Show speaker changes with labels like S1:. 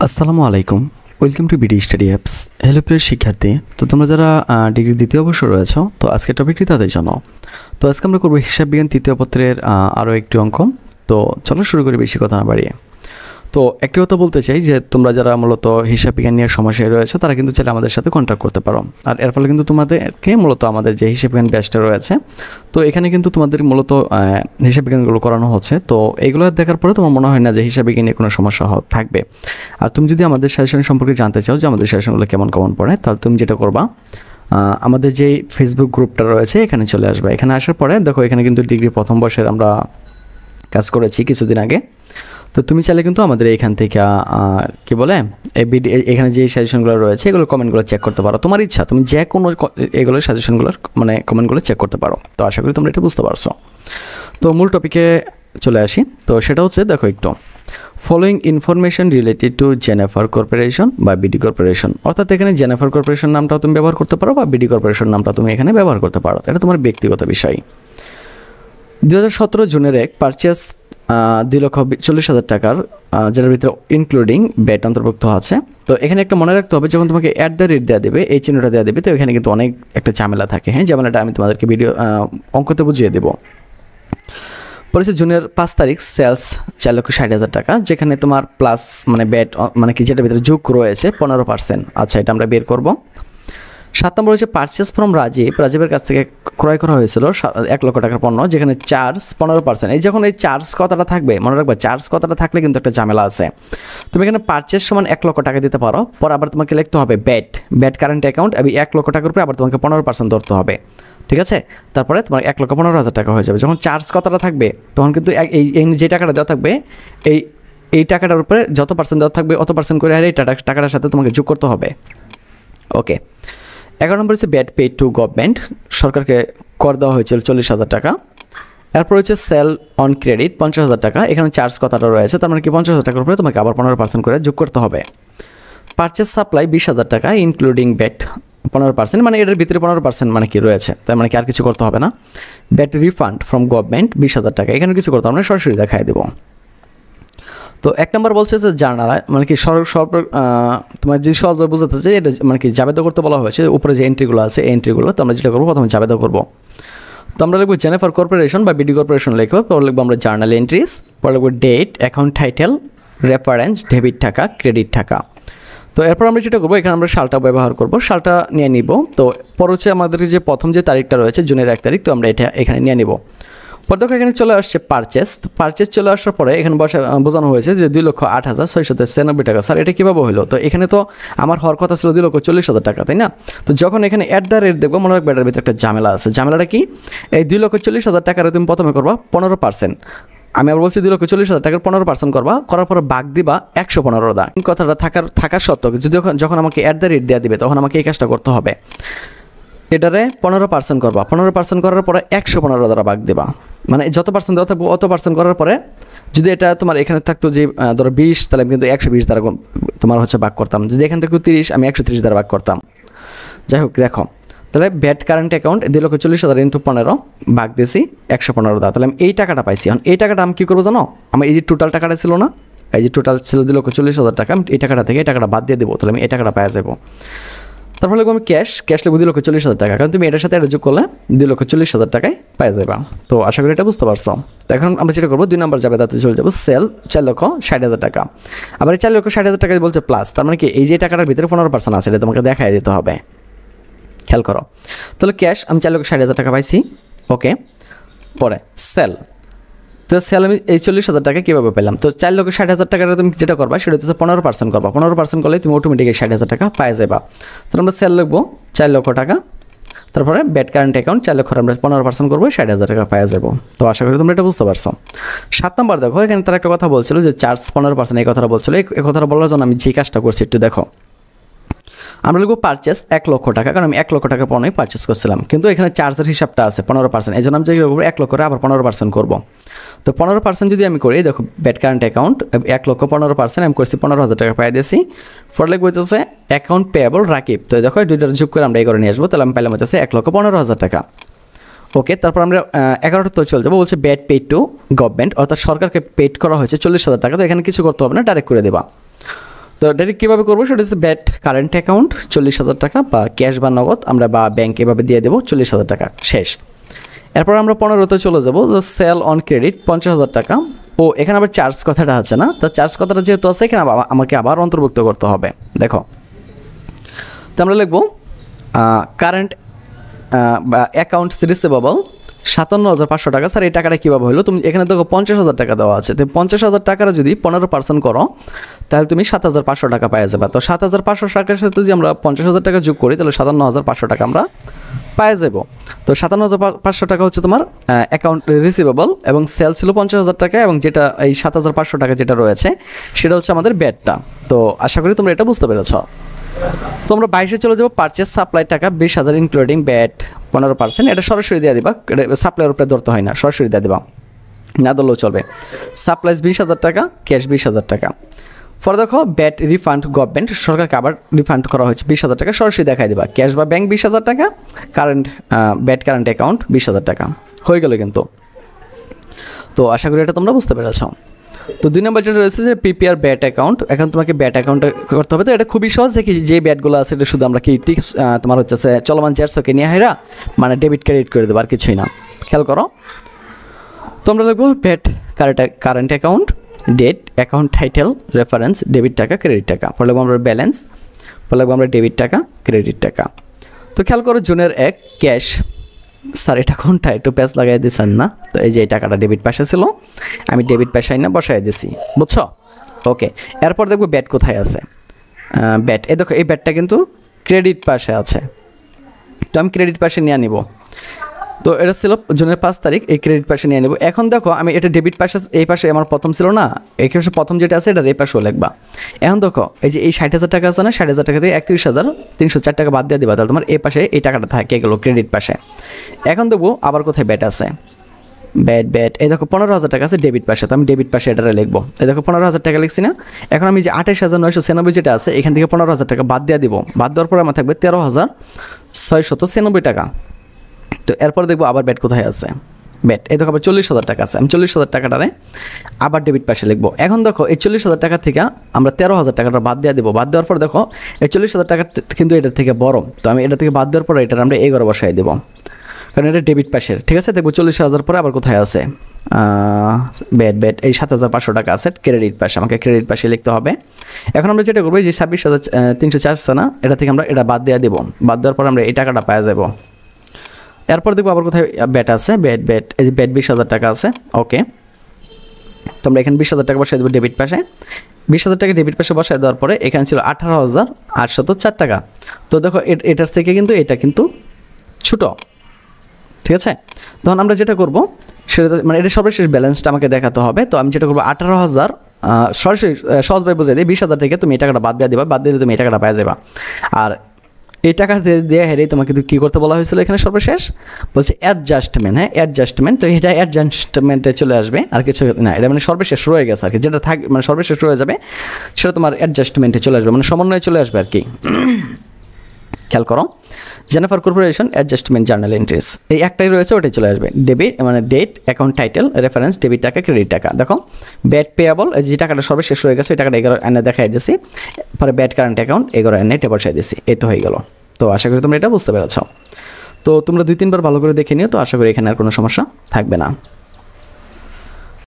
S1: আসসালামু আলাইকুম, welcome to BD study apps. Hello প্রিয় শিক্ষার্থী, তো তোমরা যারা ডিগ্রি দ্বিতীয় বর্ষ রয়েছো, তো আজকের টপিকটি তাদের জন্য। তো আজকে আমরা করবো হিসাব বিজ্ঞান তৃতীয় পত্রের আরও একটি অঙ্ক। তো চলো শুরু করি বেশি কথা না বাড়িয়ে। তো একটি কথা বলতে চাই যে তোমরা যারা মূলত হিসাব বিজ্ঞান নিয়ে সমস্যায় রয়েছে তারা কিন্তু চাইলে আমাদের সাথে কন্ট্যাক্ট করতে পারো। আর এর ফলে কিন্তু তোমাদেরকে মূলত আমাদের যে হিসাব বিজ্ঞান ব্যাচটা রয়েছে, তো এখানে কিন্তু তোমাদের মূলত হিসাব বিজ্ঞানগুলো করানো হচ্ছে। তো এগুলো দেখার পরে তোমার মনে হয় না যে হিসাব বিজ্ঞান নিয়ে কোনো সমস্যা থাকবে। আর তুমি যদি আমাদের সাজেশন সম্পর্কে জানতে চাও যে আমাদের সাজেশনগুলো কেমন পড়ে, তাহলে তুমি যেটা করবা, আমাদের যে ফেসবুক গ্রুপটা রয়েছে এখানে চলে আসবে। এখানে আসার পরে দেখো এখানে কিন্তু ডিগ্রি প্রথম বর্ষের আমরা কাজ করেছি কিছুদিন আগে। তো তুমি চাইলে কিন্তু আমাদের এইখান থেকে কি বলে এখানে যে সাজেশনগুলো রয়েছে এগুলো কমেন্টগুলো চেক করতে পারো। তোমার ইচ্ছা, তুমি যে কোনো এগুলোর সাজেশনগুলোর মানে কমেন্টগুলো চেক করতে পারো। তো আশা করি তোমরা এটা বুঝতে পারছো। তো মূল টপিকে চলে আসি। তো সেটা হচ্ছে দেখো একটু following information related to Jennifer corporation বা বিডি কর্পোরেশন। অর্থাৎ এখানে জেনিফার কর্পোরেশন নামটাও তুমি ব্যবহার করতে পারো বা বিডি কর্পোরেশন নামটা তুমি এখানে ব্যবহার করতে পারো। এটা তোমার ব্যক্তিগত বিষয়। 2017 জুনের এক পারচেস 2,40,000 টাকার, যেটার ভিতরে ইনক্লুডিং ব্যাট অন্তর্ভুক্ত আছে। তো এখানে একটা মনে রাখতে হবে, যখন তোমাকে @ দেওয়া দেবে, এই চিহ্নটা দেওয়া দেবে, তো এখানে কিন্তু অনেক একটা ঝামেলা থাকে। হ্যাঁ, যেমন এটা আমি তোমাদেরকে ভিডিও অঙ্কতে বুঝিয়ে দেবো। পরে জুনের 5 তারিখ সেলস 4,60,000 টাকা, যেখানে তোমার প্লাস মানে ব্যাট মানে কি যেটার ভিতরে যোগ রয়েছে 15%। আচ্ছা, এটা আমরা বের করব। 7 নম্বর হচ্ছে পারচেস ফ্রম রাজীবের কাছ থেকে ক্রয় করা হয়েছিল 1 লক্ষ টাকার পণ্য, যেখানে চার্জ 15%। এই যখন এই চার্জ কথাটা থাকবে, মনে রাখবে চার্জ কথাটা থাকলে কিন্তু একটা ঝামেলা আছে। তুমি এখানে পারচেস সমান 1 লক্ষ টাকা দিতে পারো, পরে আবার তোমাকে লিখতে হবে ব্যাট কারেন্ট অ্যাকাউন্ট, আমি 1 লক্ষ টাকার উপরে আবার তোমাকে 15% ধরতে হবে। ঠিক আছে, তারপরে তোমার 1,15,000 টাকা হয়ে যাবে। যখন চার্জ কথাটা থাকবে তখন কিন্তু এই যে টাকাটা দেওয়া থাকবে এই টাকাটার উপরে যত পার্সেন্ট দেওয়া থাকবে অত পার্সেন্ট করে এই টাকাটার সাথে তোমাকে যোগ করতে হবে। ওকে। 11 নম্বর হচ্ছে ব্যাট পেড টু গভর্নমেন্ট, সরকারকে কর দেওয়া হয়েছিল 40,000 টাকা। এরপর হচ্ছে সেল অন ক্রেডিট 50,000 টাকা, এখানে চার্জ কথাটা রয়েছে, তার মানে কি 50,000 টাকার উপরে তোমাকে আবার 15% করে যোগ করতে হবে। পারচেস সাপ্লাই 20,000 টাকা ইনক্লুডিং ব্যাট 15%, মানে এটার ভিতরে 15% মানে কি রয়েছে, তার মানে কি আর কিছু করতে হবে না। ব্যাট রিফান্ড ফ্রম গভর্নমেন্ট 20,000 টাকা, এখানে কিছু করতে হবে না, সরাসরি দেখাই দেবো। তো 1 নম্বর বলছে যে জার্নাল মানে কি সব তোমার যে সহজভাবে বোঝাতে চাই, এটা মানে কি জাবেদা করতে বলা হয়েছে। উপরে যে এন্ট্রিগুলো আছে এই এন্ট্রিগুলো তো আমরা যেটা করবো, প্রথমে জাবেদা করবো। তো আমরা লিখবো জেনিফার কর্পোরেশন বা বিডি কর্পোরেশন লিখবো, পরে লিখবো আমরা জার্নাল এন্ট্রিজ, পরে লিখবো date, account title, reference, debit টাকা, ক্রেডিট টাকা। তো এরপর আমরা যেটা করবো, এখানে আমরা সালটা ব্যবহার করবো, সালটা নিয়ে নিব। তো পর হচ্ছে আমাদের যে প্রথম যে তারিখটা রয়েছে জুনের 1 তারিখ, তো আমরা এটা এখানে নিয়ে নিব। পর দেখো এখানে চলে আসছে পারচেস চলে আসার পরে এখানে বোঝানো হয়েছে যে 2,08,696 টাকা। স্যার এটা কীভাবে হলো? তো এখানে তো আমার হওয়ার কথা ছিল 2,40,000 টাকা, তাই না? তো যখন এখানে @ দেখবো, মনে রাখবে এটার ভিতরে একটা ঝামেলা আছে। ঝামেলাটা কি? এই 2,40,000 টাকার তুমি প্রথমে করবা 15%। আমি আবার বলছি 2,40,000 টাকার 15% করবা, করার পরে ভাগ দিবা 115 দা। কথাটা থাকার সত্ত্বেও যদি যখন আমাকে @ দেওয়া দিবে তখন আমাকে এই কাজটা করতে হবে। এটারে 15% করবা, 15% করার পরে 115 দ্বারা ভাগ দেবা, মানে যত পার্সেন্ট দেওয়া থাকবে অত পার্সেন্ট করার পরে যদি এটা তোমার এখানে থাকতো যে ধরো 20, তাহলে আমি কিন্তু 120 দ্বারা তোমার হচ্ছে ভাগ করতাম। যদি এখান থেকে 30, আমি 130 দ্বারা ভাগ করতাম। যাই হোক, দেখো তাহলে ব্যাট কারেন্ট অ্যাকাউন্ট 2,40,000 × 15 ভাগ দিয়েছি 115 দ্বারা, তাহলে আমি এই টাকাটা পাইছি। এখন এই টাকাটা আমি কী করবো জানো? আমার এই যে টোটাল টাকাটা ছিল না, এই যে টোটাল ছিল 2,40,000 টাকা, আমি এই টাকাটা থেকে এই টাকাটা বাদ দিয়ে দেবো, তাহলে আমি এই টাকাটা পাওয়া যাবো। তারপরে লিখবো আমি ক্যাশ লিখবো 2,40,000 টাকা, কারণ তুমি এটার সাথে এটা যোগ করলে 2,40,000 টাকায় পাই যাবা। তো আশা করি এটা বুঝতে পারছো। তো এখন আমরা যেটা করবো, 2 নম্বর যাবে, তাতে চলে যাবো সেল 4,60,000 টাকা। আবার এই 4,60,000 টাকা বলছে প্লাস, তার মানে কি এই যে টাকাটার ভিতরে 15% আছে, এটা তোমাকে দেখাই দিতে হবে। খেয়াল করো, তাহলে ক্যাশ আমি 4,60,000 টাকা পাইছি। ওকে, পরে সেল, তো সেল আমি এই 40,000 টাকা কীভাবে পেলাম? তো 4,60,000 টাকাটা তুমি যেটা করবা সেটা হচ্ছে 15% করবা। 15% করলে তুমি অটোমেটিক 60,000 টাকা পাই যাবা। তাহলে আমরা সেল লিখবো 4 লক্ষ টাকা, তারপরে ব্যাট কারেন্ট অ্যাকাউন্ট 4 লক্ষ, আমরা 15% করবো, 60,000 টাকা পাই যাবো। তো আশা করি তোমরা এটা বুঝতে পারছো। 7 নম্বর দেখো, এখানে তারা একটা কথা বলছিল যে চার্জ 15%, এই কথাটা বলছিল। এই কথাটা বলার জন্য আমি যে কাজটা করছি একটু দেখো। আমরা লিখবো পারচেস 1 লক্ষ টাকা, কারণ আমি 1 লক্ষ টাকা পণ্যই পারচেস করছিলাম, কিন্তু এখানে চার্জের হিসাবটা আছে 15%, এই জন্য আমি যেগুলো করবো 1 লক্ষ করে আবার 15% করবো। তো 15% যদি আমি করি, দেখো ব্যাট কারেন্ট অ্যাকাউন্ট 1 লক্ষ 15% আমি করছি 15,000 টাকা পাই দিয়েছি। ফর লিখবো হচ্ছে অ্যাকাউন্ট পেয়েবল রাকিব, তো দেখো দুইটার যোগ করে আমরা এই করে নিয়ে আসবো, তাহলে আমি পাইলাম হচ্ছে 1,15,000 টাকা। ওকে, তারপর আমরা 11টা তো চলে যাবো, বলছে ব্যাট পেড টু গভর্নমেন্ট, অর্থাৎ সরকারকে পেড করা হয়েছে 40,000 টাকা। তো এখানে কিছু করতে হবে না, ডাইরেক্ট করে দেবা। তো তো ডাইরেক্ট কীভাবে করবো সেটা হচ্ছে ব্যাট কারেন্ট অ্যাকাউন্ট 40,000 টাকা বা ক্যাশ বা নগদ আমরা বা ব্যাংক এভাবে দিয়ে দেবো 40,000 টাকা শেষ। এরপর আমরা 15তে চলে যাবো সেল অন ক্রেডিট 50,000 টাকা। ও এখানে আবার চার্জ কথাটা আছে না, তো চার্জ কথাটা যেহেতু আছে এখানে আমাকে আবার অন্তর্ভুক্ত করতে হবে। দেখো তো আমরা লিখবো কারেন্ট বা অ্যাকাউন্টস রিসিভেবল 57,500 টাকা। স্যার এই টাকাটা কীভাবে হলো? তুমি এখানে দেখো 50,000 টাকা দেওয়া আছে, তো 50,000 টাকার যদি 15% করো তাহলে তুমি 7,500 টাকা পাওয়া যাবে। তো 7,500 টাকার সাথে যদি আমরা 50,000 টাকা যোগ করি তাহলে 57,500 টাকা আমরা পাওয়া যাব। তো 57,500 টাকা হচ্ছে তোমার অ্যাকাউন্ট রিসিভেবল এবং সেল ছিল 50,000 টাকা, এবং যেটা এই 7,500 টাকা যেটা রয়েছে সেটা হচ্ছে আমাদের ব্যাটটা। তো আশা করি তোমরা এটা বুঝতে পেরেছ। তোমরা 22-এ চলে যাবো পারচেস সাপ্লাই টাকা 20,000 ইনক্লুডিং ব্যাট 15%। এটা সরাসরি দিয়ে দিবা, সাপ্লাইয়ের উপরে ধরতে হয় না, সরাসরি দিয়ে দিবা, না ধরলেও চলবে। সাপ্লাইস 20,000 টাকা, ক্যাশ 20,000 টাকা। পরে দেখো ব্যাট রিফান্ড গভর্নমেন্ট, সরকারকে আবার রিফান্ড করা হয়েছে 20,000 টাকা, সরাসরি দেখাই দিবা। ক্যাশ বা ব্যাংক 20,000 টাকা, কারেন্ট ব্যাট কারেন্ট অ্যাকাউন্ট 20,000 টাকা হয়ে গেল কিন্তু। তো আশা করি এটা তোমরা বুঝতে পেরেছ। তো 2 নম্বর যেটা রয়েছে যে পিপিআর ব্যাট অ্যাকাউন্ট, এখন তোমাকে ব্যাট অ্যাকাউন্ট করতে হবে। তো এটা খুবই সহজ, যে ব্যাটগুলো আছে এটা শুধু আমরা কি ঠিক তোমার হচ্ছে চলমান চার্জকে নিয়ে হেরা মানে ডেবিট ক্রেডিট করে দেবো, আর কিছুই না। খেয়াল করো, তো আমরা লিখবো VAT current account, date, account title, reference, debit টাকা, ক্রেডিট টাকা। পরে লিখবো আমরা ব্যালেন্স, পরে লিখবো আমরা ডেবিট টাকা, ক্রেডিট টাকা। তো খেয়াল করো জুনের 1 ক্যাশ। স্যার এটা কোনটা? একটু প্যাচ লাগাই দিয়েছেন না? তো এই যে এই টাকাটা ডেবিট পাশে ছিল, আমি ডেবিট পাশাই না বসাই দিছি, বুঝছো? ওকে, এরপর দেখবো ব্যাট কোথায় আছে। ব্যাট এই দেখো, এই ব্যাটটা কিন্তু ক্রেডিট পাশে আছে, তো আমি ক্রেডিট পাশে নিয়ে নিব। তো এটা ছিল জুনের 5 তারিখ, এই ক্রেডিট পাশে নিয়ে নেব। এখন দেখো আমি এটা ডেবিট পাশে, এই পাশে আমার প্রথম ছিল না, এই পাশে প্রথম যেটা আছে এটা এই পাশেও লিখবা। এখন দেখো এই যে এই 60,000 টাকা আছে না, 60,000 টাকা থেকে 31,304 টাকা বাদ দিয়ে দিবা, তাহলে তোমার এই পাশে এই টাকাটা থাকে গেলো ক্রেডিট পাশে। এখন দেখবো আবার কোথায় ব্যাট আছে, ব্যাট এই দেখো 15,000 টাকা আছে ডেবিট পাশে, তো আমি ডেবিট পাশে এটা লিখবো। এই দেখো 15,000 টাকা লিখছি না। এখন আমি যে 28,996 যেটা আছে এখান থেকে 15,000 টাকা বাদ দিয়ে দিব, বাদ দেওয়ার পরে আমার থাকবে 13,696 টাকা। তো এরপর দেখবো আবার ব্যাট কোথায় আছে, ব্যাট এই দেখো আবার 40,000 টাকা আছে, আমি 40,000 টাকাটারে আবার ডেবিট পাশে লিখবো। এখন দেখো এই 40,000 টাকা থেকে আমরা 13,000 টাকাটা বাদ দিয়ে দেবো। বাদ দেওয়ার পর দেখো এই 40,000 টাকা কিন্তু এটার থেকে বড়, তো আমি এটা থেকে বাদ দেওয়ার পরে এটা আমরা 11 বসাই দেবো, কারণ এটা ডেবিট পাশের। ঠিক আছে, দেখবো 40,000 পরে আবার কোথায় আছে ব্যাট এই 7,500 টাকা আছে ক্রেডিট পাশে, আমাকে ক্রেডিট পাশে লিখতে হবে। এখন আমরা যেটা করবো যে 26,304 আছে না, এটা থেকে আমরা এটা বাদ দিয়ে দেবো। বাদ দেওয়ার পর আমরা এই টাকাটা পাওয়া যাবো। এরপর দেখবো আবার কোথায় ব্যাট আছে, ব্যাট এই যে ব্যাট 20,000 টাকা আছে। ওকে, তো আমরা এখানে 20,000 টাকা বসাই দেবো ডেবিট পাশে। 20,000 টাকা ডেবিট পাশে বসাই দেওয়ার পরে এখানে ছিল 18,804 টাকা। তো দেখো এটার থেকে কিন্তু এটা কিন্তু ছোটো, ঠিক আছে। তখন আমরা যেটা করবো সেটা মানে এটা সর্বশেষ ব্যালেন্সটা আমাকে দেখাতে হবে। তো আমি যেটা করবো 18,000 সরাসরি সহজভাবে বুঝাই দিই, 20,000 থেকে তুমি এই টাকাটা বাদ দিয়ে দিবা, বাদ দিয়ে তুমি এই টাকাটা পাওয়া যাবা। আর এই টাকা দেওয়া হেরেই তোমাকে কী করতে বলা হয়েছিল এখানে সর্বশেষ বলছে অ্যাডজাস্টমেন্ট। হ্যাঁ, অ্যাডজাস্টমেন্ট, তো এটা অ্যাডজাস্টমেন্টে চলে আসবে, আর কিছু না, এটা মানে সর্বশেষ রয়ে গেছে আর কি, যেটা থাক মানে সর্বশেষ রয়ে যাবে সেটা তোমার অ্যাডজাস্টমেন্টে চলে আসবে, মানে সমন্বয়ে চলে আসবে আর কি। খেয়াল করো, Jennifer corporation adjustment journal entries, এই একটাই রয়েছে, ওটাই চলে আসবে। ডেবিট মানে date, account title, reference, debit টাকা, ক্রেডিট টাকা। দেখো ব্যাট পেয়াবল, যে টাকাটা সর্বশেষ হয়ে গেছে ওই টাকাটা 11 এনে দেখাই দিয়েছি, পরে ব্যাট কারেন্ট অ্যাকাউন্ট 11 এনে এটা বসাই দিয়েছি, এই তো হয়ে গেল। তো আশা করি তোমরা এটা বুঝতে পেরেছ। তো তোমরা 2-3 বার ভালো করে দেখে নিও, তো আশা করি এখানে আর কোনো সমস্যা থাকবে না।